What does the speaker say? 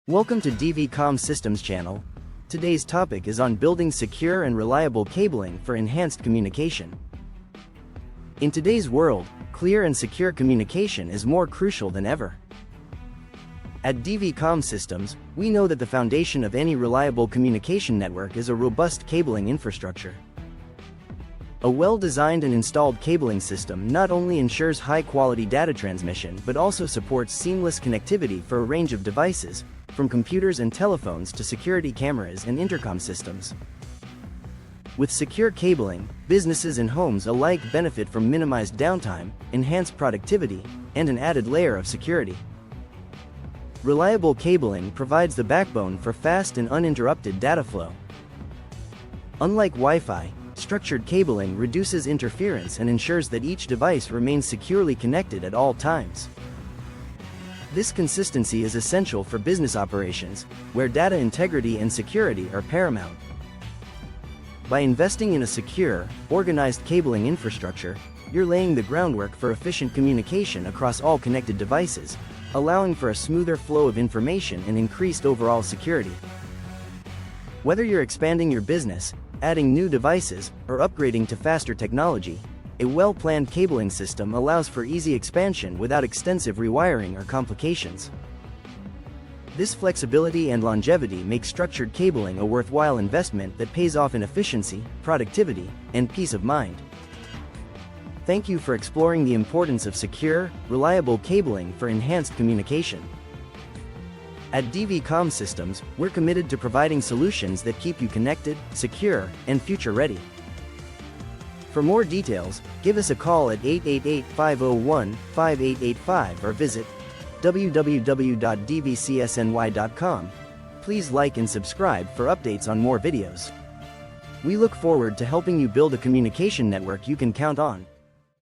Welcome to DV Comm Systems channel. Today's topic is on building secure and reliable cabling for enhanced communication. In today's world, clear and secure communication is more crucial than ever. At DV Comm Systems, we know that the foundation of any reliable communication network is a robust cabling infrastructure. A well-designed and installed cabling system not only ensures high-quality data transmission but also supports seamless connectivity for a range of devices, from computers and telephones to security cameras and intercom systems. With secure cabling, businesses and homes alike benefit from minimized downtime, enhanced productivity, and an added layer of security. Reliable cabling provides the backbone for fast and uninterrupted data flow. Unlike Wi-Fi, structured cabling reduces interference and ensures that each device remains securely connected at all times. This consistency is essential for business operations, where data integrity and security are paramount. By investing in a secure, organized cabling infrastructure, you're laying the groundwork for efficient communication across all connected devices, allowing for a smoother flow of information and increased overall security. Whether you're expanding your business, adding new devices, or upgrading to faster technology, a well-planned cabling system allows for easy expansion without extensive rewiring or complications. This flexibility and longevity make structured cabling a worthwhile investment that pays off in efficiency, productivity, and peace of mind. Thank you for exploring the importance of secure, reliable cabling for enhanced communication. At DV Comm Systems, we're committed to providing solutions that keep you connected, secure, and future-ready. For more details, give us a call at 888-501-5885 or visit www.dvcsny.com. Please like and subscribe for updates on more videos. We look forward to helping you build a communication network you can count on.